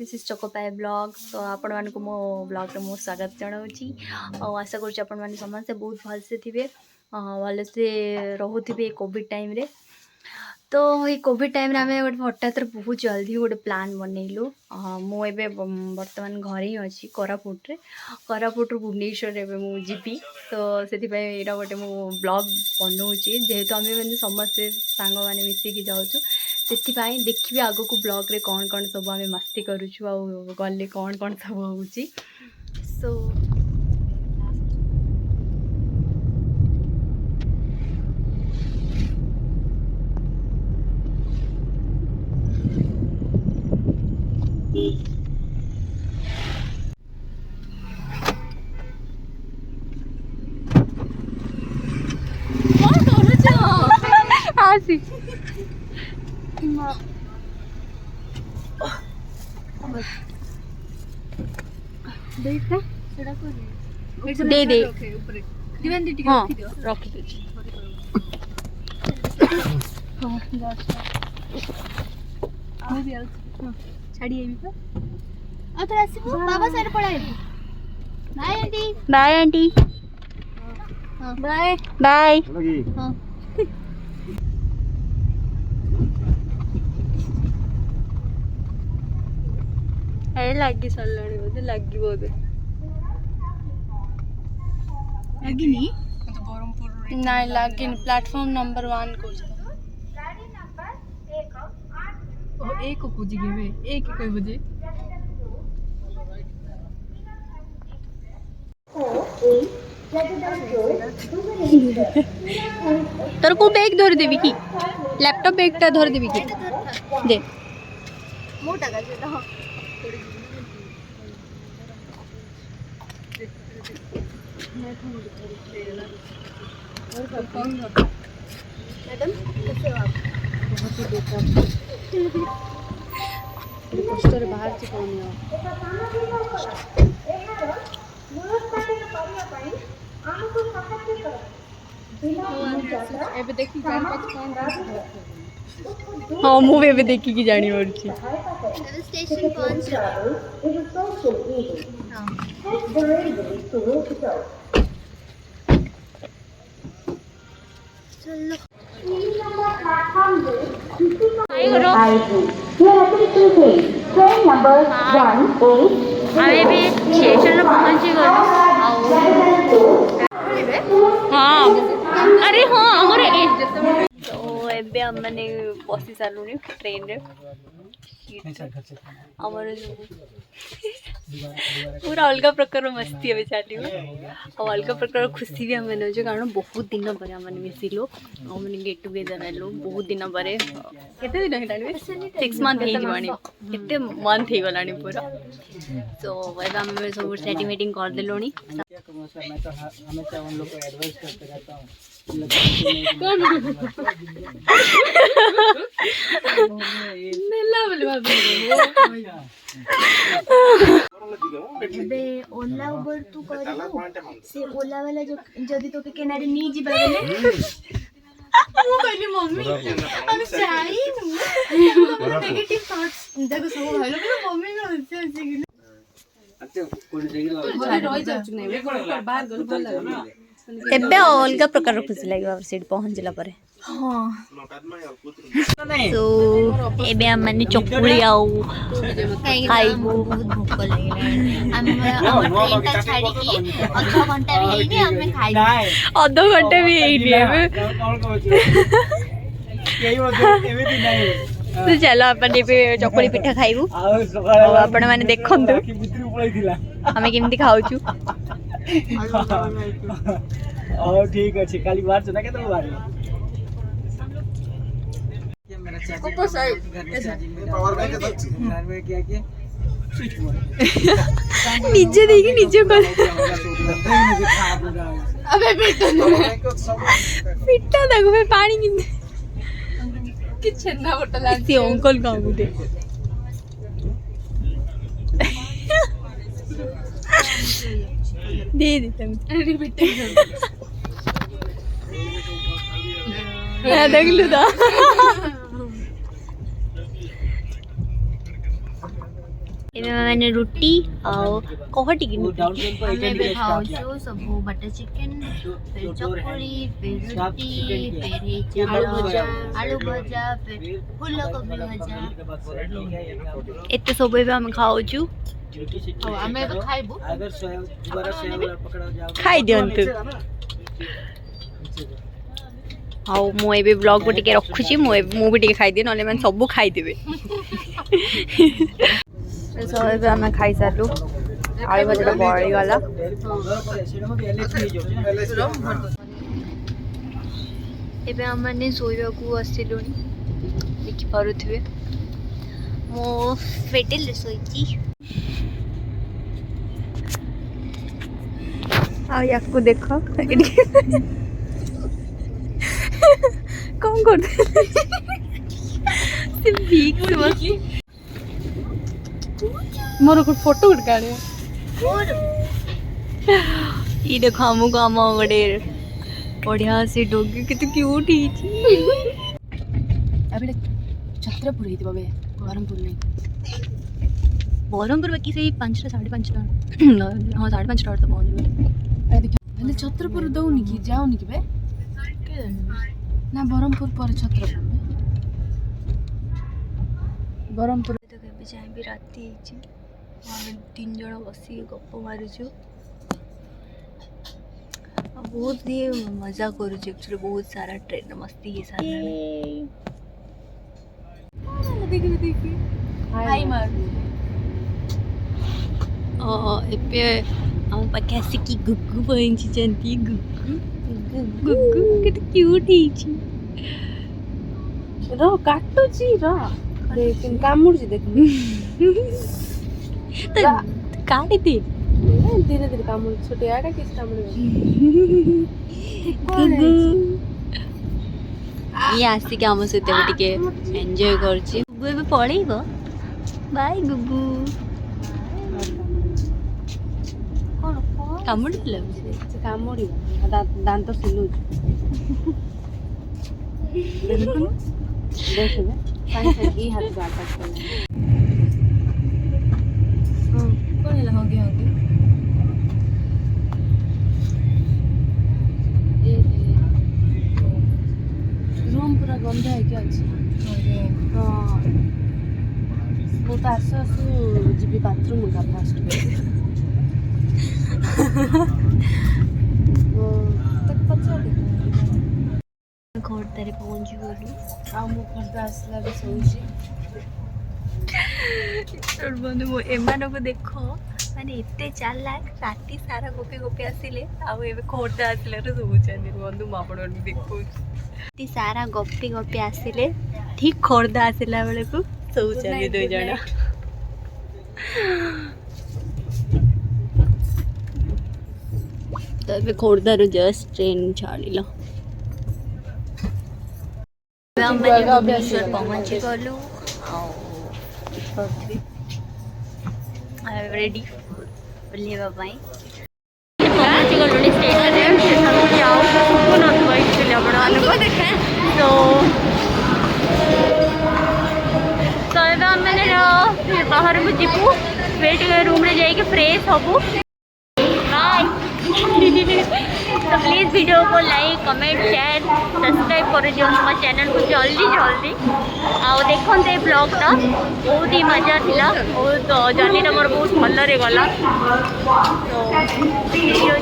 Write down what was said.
This is चकोपाय blog. तो आपण मानक मो ब्लॉग रे मो स्वागत जनाऊँगी और आशा करूँ आपण मैंने समस्ते बहुत भलसे थे भलसे रोथे कोविड टाइम रे। तो ये कोविड टाइम आम गोटे हठात बहुत जल्दी गोटे प्लान बनइलु। मुझे बर्तमान घर ही अच्छी कोरापुट्रे कोरापुट्रु भुवनेश्वर मुझी तो से यहाँ गोटे मु ब्लॉग बनाऊँगी जेहेतु आम मैंने समस्ते सांग मैंने मिसिकी जाऊँ से देखिए आग को ब्लॉग रे कौन कौन सब आम मस्ती करूँ गले कौन कौन सब हो सो आसी दे दे हाँ रखी दे बाय आंटी बाय बाय लगी सरला बोधे लगी बोधे लगिनी ना लगिन प्लेटफॉर्म नंबर 1 को एक को जिगे एक कोई बजे तोर को बैग धर देबी की लैपटॉप बैगटा धर देबी की दे मोटा का जेटा मैडम कैसे हो आप बहुत ही बेकार पोस्टर बाहर से कौन है एबे देखि जान हाँ मुझे देखी कि जानी पड़ी स्टेशन पहुंच हाँ अरे हाँ तो एबे हमने बसी सारूनी ट्रेन रे आमर पूरा अलग प्रकार मस्ती अभी चलो और अलग प्रकार खुशी भी आम नौ कारण बहुत दिन पर आम मिसिलु मैंने गेट टुगेदर आलु बहुत दिन पर केते दिन 6 मंथ केते मंथ हो गलानी पूरा तो एबे आम सब सेटिंग मीटिंग कर देलोनी ओला उबर तू करू से ओला वाला जो जदी तो केनारे नी जिबा बेले मु कहली मम्मी हम चाहि नेगेटिव थॉट्स देखो सब भालो कि मम्मी में हंसे हंसे कि अच्छा कोन जगह रहि जाछु नै बाहर गल भल लागला एबे अलग प्रकार खुशी लगे सीट पहुँचला पर हाँ तो एबे हम माने चकुली आउ खाइबो बहुत भूख लगे हम ट्रेन ता छाड़ी की आधा घंटा भी हेनी हमें खाइबो आधा घंटा भी हेनी एबे यही मतलब एबे नहीं तो चलो अपन एबे चकुली पिठा खाइबो आपण माने देखंतु हमें केमती खाउछु ओ ठीक अछि काली बार छ ना के तो बार कोको साइड पावर बैंक दछि घर में क्या क्या स्विच बोर्ड नीचे देखी नीचे कर अबे पिट्टा देखो मैं पानी कि छन्ना बोतल आती अंकल का मुझे दे दे अरे बेटे देख लू तो एबे मैंने रोटी और कहटी की हमें खाऊछु सब बटर चिकन फिर चकुली फिर रोटी फिर आलू भजा फिर फूल कोबी भजा एते सब एबे हम खाऊछु हमें एबे खाइबु खाइ दियंतु हाँ मु ए ब्लॉग को टिके रखुची मु भी टिके खाई दिए नले मैंने सब खाई देबे सब आम खाई सारू आलू भजा बड़ी गला एबे हम माने सोइबा को आसिलु देखि पारुथिबे मो फेटेल सोइची आ याको देखो कौन करते मोर को फोटो उठ काढे ये देखो हमको आम गोटे बढ़िया से डोगी कितु क्यूट हिची अबे छत्रपुर हित बबे बरमपुर नहीं बरमपुर बाकी से 5 5:30 हां 5:30 तो पहुंच गए ए देखो पहले छत्रपुर दउनी की जाउनी की बे ना बरमपुर पर छत्रपुर बरमपुर तो केबे जाय भी राती हिची हम 3 जण बसी गप्प मारुछु बहुत ही मजा करूछु एक्चुअली बहुत सारा ट्रेन मस्ती के साथ देखि हाय मार एपे हम पाखे आसिकी गुग्गु बहिंची चंती गुग्गु केते क्यूट हिची रो काटुची रो देख कामुडची देख तो काटी दे धीरे धीरे कामुड छोटे आटा किस कामुड गुग्गु ये आसिकी हम सहित टिके एन्जॉय करची गुग्गु एबे पळेइबो बाय गुग्गु कामुडी से कामुडी दांत सिलुच देखो देखो साइड ई हाथ से अटैच कर कोन हो गया रूम पूरा गंदा है क्या अच्छी हां वो तो आसु जीबी बाथरूम का फास्ट खोर्दारे पहुंची गलु आ मु खोर्दा आसला भी सोची और बंधु मो एमानो को देखो माने एते चालाक राती सारा गोपी गोपी आसिले आ एबे खोर्दा आसला रे सब चांदी बंधु मापड़ देखो ती सारा गोपी गोपी आसिले ठीक खोर्दा आसिला बेले को सब चांदी दो जणा तो अभी खोर्धारू जस्ट ट्रेन छाड़िल भुवनेश्वर पहुँची गलु रेडी बुलेवा पहुँची गलु स्टेशन जाऊ तो बाहर को जीवु वेट रूम रे जाइए फ्रेश हबू तो प्लीज वीडियो को लाइक कमेंट शेयर सब्सक्राइब कर दियो हम चैनल को जल्दी जल्दी आओ देखते ब्लॉग टा बहुत ही मजा थिला बहुत जर्नी मोर बहुत भल रे गला तो वीडियो